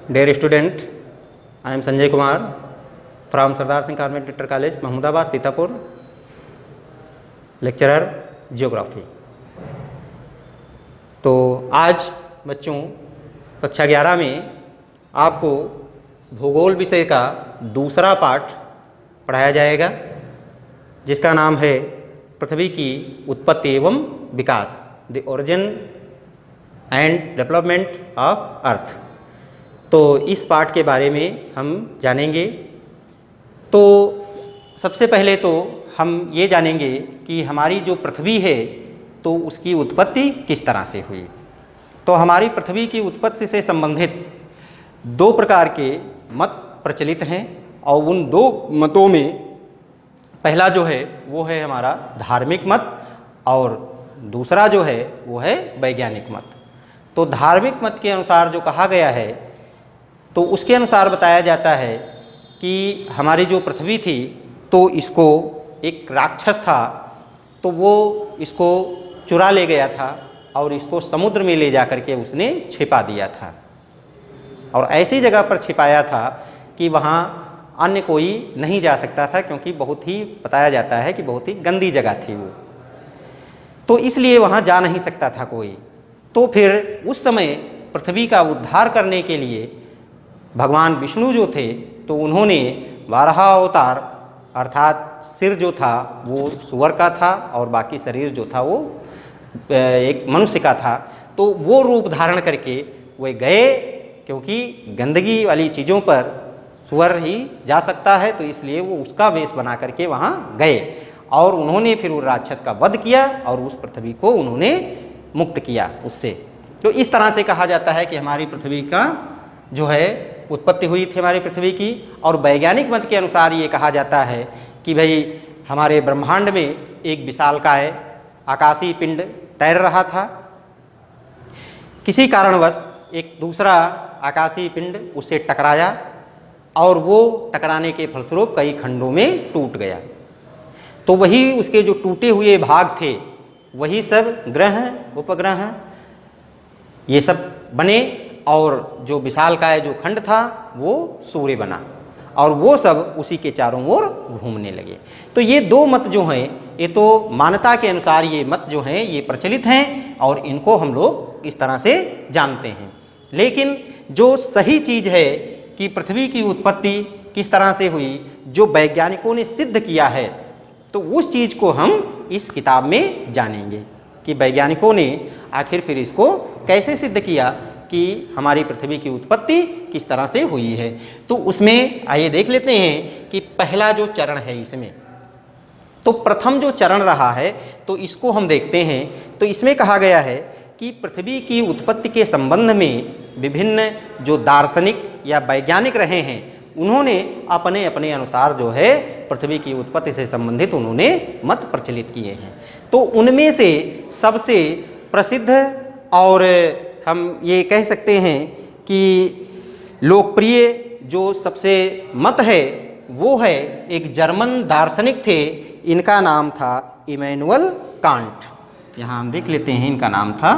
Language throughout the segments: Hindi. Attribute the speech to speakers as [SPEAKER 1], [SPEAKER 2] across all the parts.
[SPEAKER 1] Dear student, I am Sanjay Kumar from Sardar Singh Convent Inter College, Mahmudabad, Sitapur, lecturer Geography। तो आज बच्चों कक्षा 11 में आपको भूगोल विषय का दूसरा पाठ पढ़ाया जाएगा, जिसका नाम है पृथ्वी की उत्पत्ति एवं विकास, the origin and development of earth. तो इस पाठ के बारे में हम जानेंगे। तो सबसे पहले तो हम ये जानेंगे कि हमारी जो पृथ्वी है तो उसकी उत्पत्ति किस तरह से हुई। तो हमारी पृथ्वी की उत्पत्ति से संबंधित दो प्रकार के मत प्रचलित हैं, और उन दो मतों में पहला जो है वो है हमारा धार्मिक मत, और दूसरा जो है वो है वैज्ञानिक मत। तो धार्मिक मत के अनुसार जो कहा गया है, तो उसके अनुसार बताया जाता है कि हमारी जो पृथ्वी थी तो इसको एक राक्षस था, तो वो इसको चुरा ले गया था और इसको समुद्र में ले जाकर के उसने छिपा दिया था, और ऐसी जगह पर छिपाया था कि वहाँ अन्य कोई नहीं जा सकता था, क्योंकि बहुत ही बताया जाता है कि बहुत ही गंदी जगह थी वो, तो इसलिए वहाँ जा नहीं सकता था कोई। तो फिर उस समय पृथ्वी का उद्धार करने के लिए भगवान विष्णु जो थे तो उन्होंने 12 अवतार, अर्थात सिर जो था वो सुअर का था और बाकी शरीर जो था वो एक मनुष्य का था। तो वो रूप धारण करके वे गए, क्योंकि गंदगी वाली चीज़ों पर सुअर ही जा सकता है, तो इसलिए वो उसका वेश बना करके वहाँ गए, और उन्होंने फिर उस राक्षस का वध किया और उस पृथ्वी को उन्होंने मुक्त किया उससे। तो इस तरह से कहा जाता है कि हमारी पृथ्वी का जो है उत्पत्ति हुई थी हमारी पृथ्वी की। और वैज्ञानिक मत के अनुसार ये कहा जाता है कि भाई हमारे ब्रह्मांड में एक विशालकाय आकाशीय पिंड तैर रहा था, किसी कारणवश एक दूसरा आकाशीय पिंड उससे टकराया और वो टकराने के फलस्वरूप कई खंडों में टूट गया। तो वही उसके जो टूटे हुए भाग थे वही सब ग्रह, उपग्रह ये सब बने, और जो विशालकाय जो खंड था वो सूर्य बना, और वो सब उसी के चारों ओर घूमने लगे। तो ये दो मत जो हैं, ये तो मान्यता के अनुसार ये मत जो हैं ये प्रचलित हैं, और इनको हम लोग इस तरह से जानते हैं। लेकिन जो सही चीज है कि पृथ्वी की उत्पत्ति किस तरह से हुई, जो वैज्ञानिकों ने सिद्ध किया है, तो उस चीज को हम इस किताब में जानेंगे कि वैज्ञानिकों ने आखिर फिर इसको कैसे सिद्ध किया कि हमारी पृथ्वी की उत्पत्ति किस तरह से हुई है। तो उसमें आइए देख लेते हैं कि पहला जो चरण है इसमें, तो प्रथम जो चरण रहा है तो इसको हम देखते हैं। तो इसमें कहा गया है कि पृथ्वी की उत्पत्ति के संबंध में विभिन्न जो दार्शनिक या वैज्ञानिक रहे हैं, उन्होंने अपने अपने अनुसार जो है पृथ्वी की उत्पत्ति से संबंधित उन्होंने मत प्रचलित किए हैं। तो उनमें से सबसे प्रसिद्ध और हम ये कह सकते हैं कि लोकप्रिय जो सबसे मत है वो है एक जर्मन दार्शनिक थे, इनका नाम था इमैनुअल कांट। यहाँ हम देख लेते हैं, इनका नाम था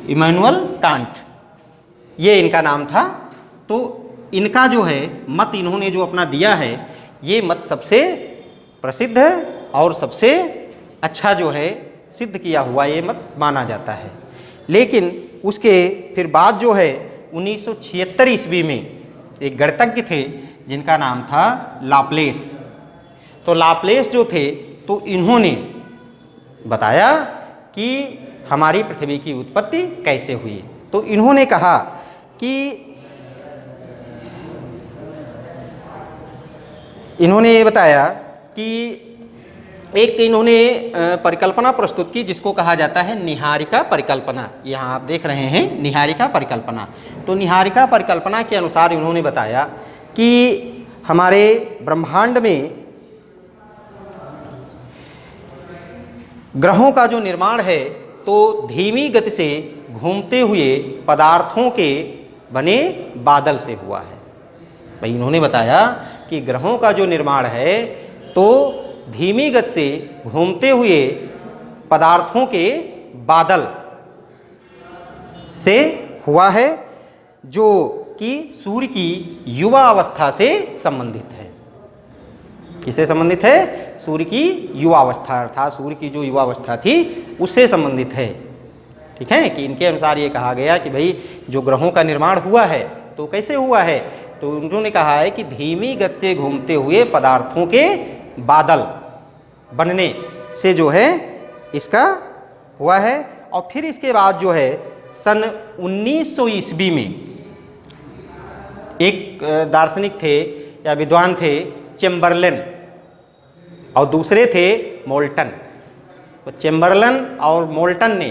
[SPEAKER 1] इमैनुअल कांट, ये इनका नाम था। तो इनका जो है मत इन्होंने जो अपना दिया है, ये मत सबसे प्रसिद्ध और सबसे अच्छा जो है सिद्ध किया हुआ ये मत माना जाता है। लेकिन उसके फिर बाद जो है 1976 ईस्वी में एक गणितज्ञ थे जिनका नाम था लाप्लेस। तो लाप्लेस जो थे तो इन्होंने बताया कि हमारी पृथ्वी की उत्पत्ति कैसे हुई। तो इन्होंने कहा कि इन्होंने ये बताया कि एक इन्होंने परिकल्पना प्रस्तुत की जिसको कहा जाता है निहारिका परिकल्पना। यहाँ आप देख रहे हैं निहारिका परिकल्पना। तो निहारिका परिकल्पना के अनुसार इन्होंने बताया कि हमारे ब्रह्मांड में ग्रहों का जो निर्माण है तो धीमी गति से घूमते हुए पदार्थों के बने बादल से हुआ है। भाई इन्होंने बताया कि ग्रहों का जो निर्माण है तो धीमी गति से घूमते हुए पदार्थों के बादल से हुआ है, जो कि सूर्य की युवा अवस्था से संबंधित है। किससे संबंधित है? सूर्य की युवा अवस्था, अर्थात सूर्य की जो युवा अवस्था थी उससे संबंधित है। ठीक है, कि इनके अनुसार ये कहा गया कि भाई जो ग्रहों का निर्माण हुआ है तो कैसे हुआ है, तो उन्होंने कहा है कि धीमी गति से घूमते हुए पदार्थों के बादल बनने से जो है इसका हुआ है। और फिर इसके बाद जो है सन 1900 ईस्वी में एक दार्शनिक थे या विद्वान थे चेम्बरलेन, और दूसरे थे मोल्टन। तो चेम्बरलेन और मोल्टन ने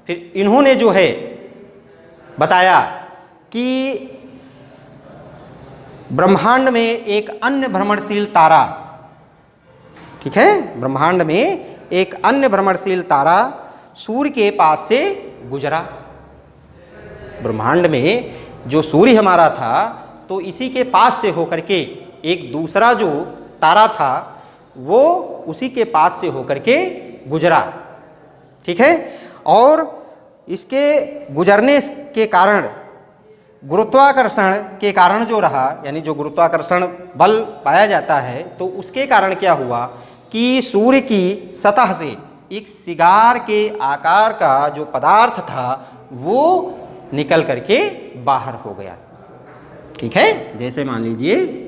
[SPEAKER 1] फिर इन्होंने जो है बताया कि ब्रह्मांड में एक अन्य भ्रमणशील तारा, ठीक है, ब्रह्मांड में एक अन्य भ्रमणशील तारा सूर्य के पास से गुजरा। ब्रह्मांड में जो सूर्य हमारा था तो इसी के पास से होकर के एक दूसरा जो तारा था वो उसी के पास से होकर के गुजरा। ठीक है, और इसके गुजरने के कारण गुरुत्वाकर्षण के कारण जो रहा, यानी जो गुरुत्वाकर्षण बल पाया जाता है, तो उसके कारण क्या हुआ कि सूर्य की सतह से एक सिगार के आकार का जो पदार्थ था वो निकल करके बाहर हो गया। ठीक है, जैसे मान लीजिए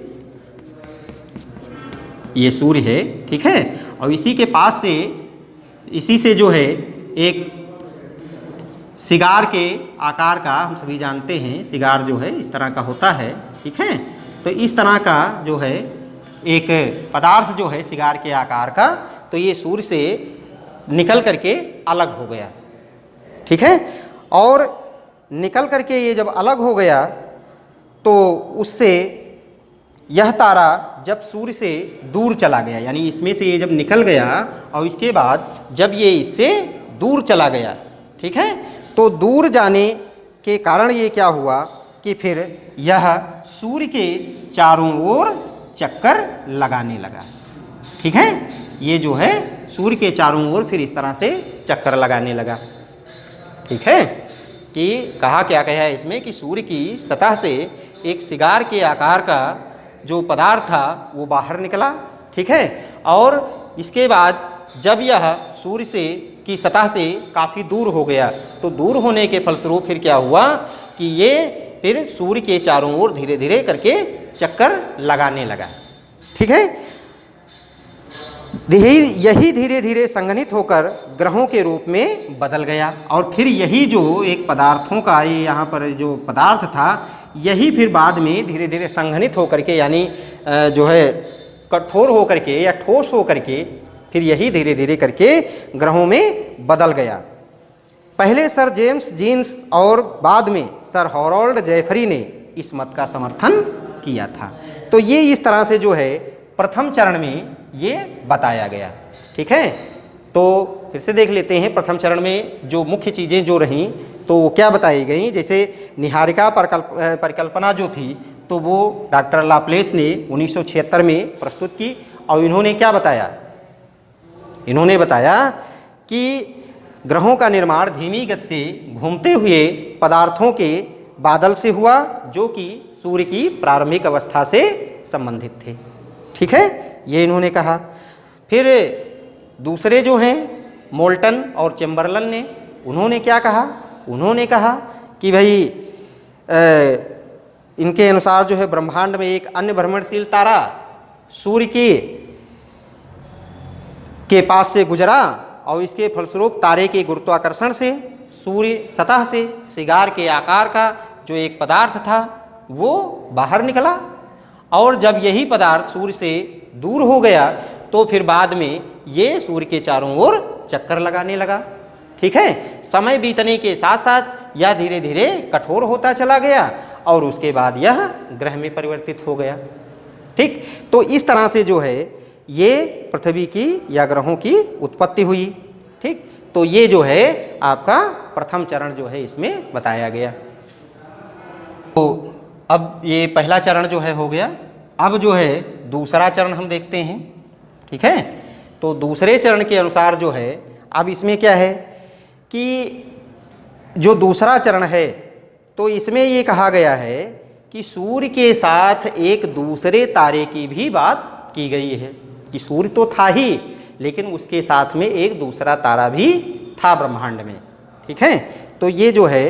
[SPEAKER 1] ये सूर्य है, ठीक है, और इसी के पास से, इसी से जो है एक सिगार के आकार का, हम सभी जानते हैं सिगार जो है इस तरह का होता है। ठीक है, तो इस तरह का जो है एक पदार्थ जो है सिगार के आकार का, तो ये सूर्य से निकल करके अलग हो गया। ठीक है, और निकल करके ये जब अलग हो गया तो उससे यह तारा जब सूर्य से दूर चला गया, यानी इसमें से ये जब निकल गया और इसके बाद जब ये इससे दूर चला गया, ठीक है, तो दूर जाने के कारण ये क्या हुआ कि फिर यह सूर्य के चारों ओर चक्कर लगाने लगा। ठीक है, ये जो है सूर्य के चारों ओर फिर इस तरह से चक्कर लगाने लगा। ठीक है, कि कहा क्या गया है इसमें कि सूर्य की सतह से एक सिगार के आकार का जो पदार्थ था वो बाहर निकला। ठीक है, और इसके बाद जब यह सूर्य से की सतह से काफी दूर हो गया, तो दूर होने के फलस्वरूप फिर क्या हुआ कि ये फिर सूर्य के चारों ओर धीरे धीरे करके चक्कर लगाने लगा। ठीक है, यही धीरे धीरे संघनित होकर ग्रहों के रूप में बदल गया, और फिर यही जो एक पदार्थों का ये यहाँ पर जो पदार्थ था यही फिर बाद में धीरे धीरे संघनित होकर के, यानी जो है कठोर होकर के या ठोस होकर के, फिर यही धीरे धीरे करके ग्रहों में बदल गया। पहले सर जेम्स जीन्स और बाद में सर हॉरोल्ड जेफरी ने इस मत का समर्थन किया था। तो ये इस तरह से जो है प्रथम चरण में ये बताया गया। ठीक है, तो फिर से देख लेते हैं प्रथम चरण में जो मुख्य चीजें जो रहीं तो वो क्या बताई गई। जैसे निहारिका परिकल्पना जो थी तो वो डॉक्टर लाप्लेस ने 1976 में प्रस्तुत की, और इन्होंने क्या बताया, इन्होंने बताया कि ग्रहों का निर्माण धीमी गति से घूमते हुए पदार्थों के बादल से हुआ, जो कि सूर्य की प्रारंभिक अवस्था से संबंधित थे। ठीक है, ये इन्होंने कहा। फिर दूसरे जो हैं मोल्टन और चेम्बरलेन ने, उन्होंने क्या कहा, उन्होंने कहा कि भाई इनके अनुसार जो है ब्रह्मांड में एक अन्य भ्रमणशील तारा सूर्य के पास से गुजरा, और इसके फलस्वरूप तारे के गुरुत्वाकर्षण से सूर्य सतह से सिगार के आकार का जो एक पदार्थ था वो बाहर निकला, और जब यही पदार्थ सूर्य से दूर हो गया तो फिर बाद में ये सूर्य के चारों ओर चक्कर लगाने लगा। ठीक है, समय बीतने के साथ साथ यह धीरे धीरे कठोर होता चला गया और उसके बाद यह ग्रह में परिवर्तित हो गया। ठीक, तो इस तरह से जो है ये पृथ्वी की या ग्रहों की उत्पत्ति हुई। ठीक, तो ये जो है आपका प्रथम चरण जो है इसमें बताया गया। तो अब ये पहला चरण जो है हो गया। अब जो है दूसरा चरण हम देखते हैं। ठीक है, तो दूसरे चरण के अनुसार जो है, अब इसमें क्या है कि जो दूसरा चरण है तो इसमें ये कहा गया है कि सूर्य के साथ एक दूसरे तारे की भी बात की गई है कि सूर्य तो था ही, लेकिन उसके साथ में एक दूसरा तारा भी था ब्रह्मांड में। ठीक है, तो ये जो है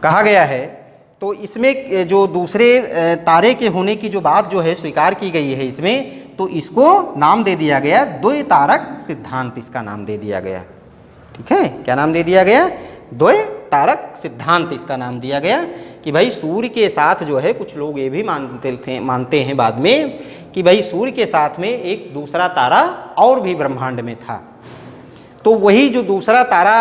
[SPEAKER 1] कहा गया है। तो इसमें जो दूसरे तारे के होने की जो बात जो है स्वीकार की गई है इसमें, तो इसको नाम दे दिया गया द्वैतारक सिद्धांत, इसका नाम दे दिया गया। ठीक है, क्या नाम दे दिया गया? द्वैतारक सिद्धांत इसका नाम दिया गया कि भाई सूर्य के साथ जो है, कुछ लोग ये भी मानते हैं बाद में कि भाई सूर्य के साथ में एक दूसरा तारा और भी ब्रह्मांड में था। तो वही जो दूसरा तारा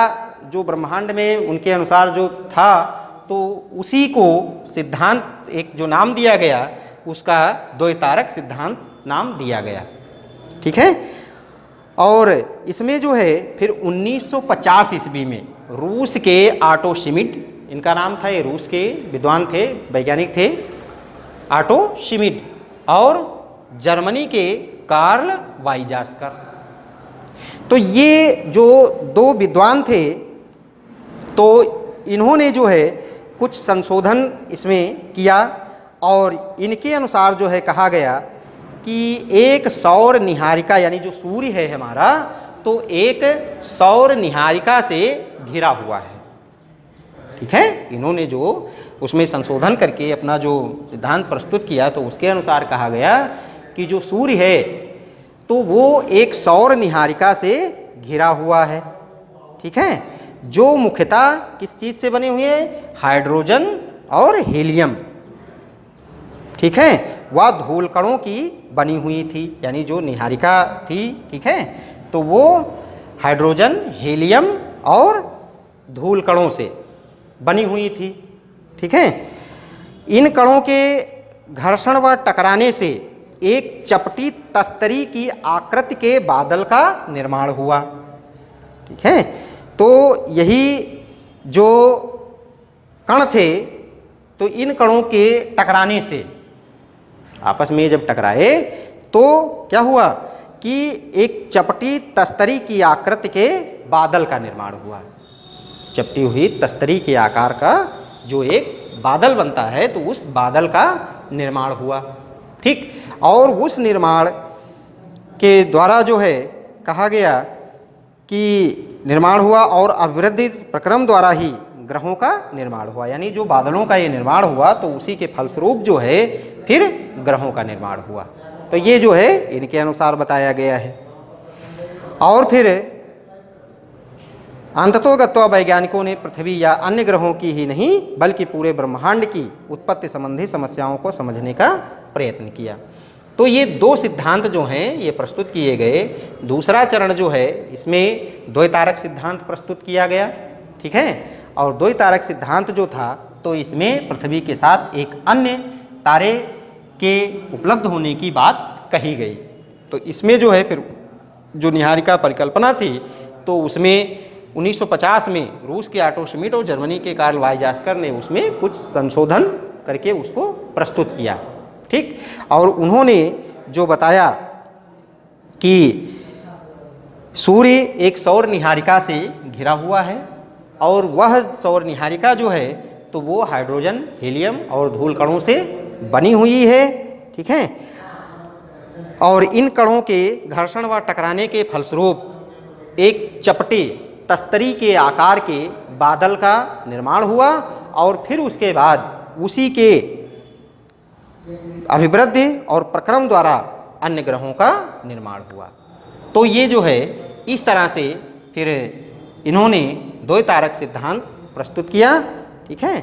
[SPEAKER 1] जो ब्रह्मांड में उनके अनुसार जो था, तो उसी को सिद्धांत एक जो नाम दिया गया उसका द्वैतारक सिद्धांत नाम दिया गया। ठीक है, और इसमें जो है फिर 1950 ईस्वी में रूस के ऑटो शिमिट, इनका नाम था, ये रूस के विद्वान थे, वैज्ञानिक थे, ऑटो शिमिट, और जर्मनी के कार्ल वाइजास्कर। तो ये जो दो विद्वान थे, तो इन्होंने जो है कुछ संशोधन इसमें किया और इनके अनुसार जो है कहा गया कि एक सौर निहारिका, यानी जो सूर्य है हमारा, तो एक सौर निहारिका से घिरा हुआ है। ठीक है, इन्होंने जो उसमें संशोधन करके अपना जो सिद्धांत प्रस्तुत किया, तो उसके अनुसार कहा गया कि जो सूर्य है तो वो एक सौर निहारिका से घिरा हुआ है। ठीक है, जो मुख्यतः किस चीज से बने हुए हैं? हाइड्रोजन और हीलियम। ठीक है, वह धूल कणों की बनी हुई थी, यानी जो निहारिका थी, ठीक है, तो वो हाइड्रोजन, हीलियम और धूल कणों से बनी हुई थी। ठीक है, इन कणों के घर्षण व टकराने से एक चपटी तस्तरी की आकृति के बादल का निर्माण हुआ। ठीक है, तो यही जो कण थे, तो इन कणों के टकराने से, आपस में जब टकराए तो क्या हुआ कि एक चपटी तस्तरी की आकृति के बादल का निर्माण हुआ। चपटी हुई तस्तरी के आकार का जो एक बादल बनता है, तो उस बादल का निर्माण हुआ। ठीक, और उस निर्माण के द्वारा जो है कहा गया कि निर्माण हुआ और अभिवृद्धि प्रक्रम द्वारा ही ग्रहों का निर्माण हुआ, यानी जो बादलों का ये निर्माण हुआ तो उसी के फलस्वरूप जो है फिर ग्रहों का निर्माण हुआ। तो ये जो है इनके अनुसार बताया गया है। और फिर अंततोगत्वा वैज्ञानिकों ने पृथ्वी या अन्य ग्रहों की ही नहीं बल्कि पूरे ब्रह्मांड की उत्पत्ति संबंधी समस्याओं को समझने का प्रयत्न किया। तो ये दो सिद्धांत जो हैं ये प्रस्तुत किए गए। दूसरा चरण जो है इसमें द्वैतारक सिद्धांत प्रस्तुत किया गया। ठीक है, और द्वैतारक सिद्धांत जो था तो इसमें पृथ्वी के साथ एक अन्य तारे के उपलब्ध होने की बात कही गई। तो इसमें जो है फिर जो निहारिका परिकल्पना थी, तो उसमें 1950 में रूस के ऑटो शिमिट और जर्मनी के कार्ल वाइजास्कर ने उसमें कुछ संशोधन करके उसको प्रस्तुत किया। ठीक, और उन्होंने जो बताया कि सूर्य एक सौर निहारिका से घिरा हुआ है और वह सौर निहारिका जो है तो वो हाइड्रोजन, हीलियम और धूल कणों से बनी हुई है। ठीक है, और इन कणों के घर्षण व टकराने के फलस्वरूप एक चपटे तस्तरी के आकार के बादल का निर्माण हुआ और फिर उसके बाद उसी के अभिवृद्धि और प्रक्रम द्वारा अन्य ग्रहों का निर्माण हुआ। तो ये जो है इस तरह से फिर इन्होंने द्वैतारक सिद्धांत प्रस्तुत किया। ठीक है,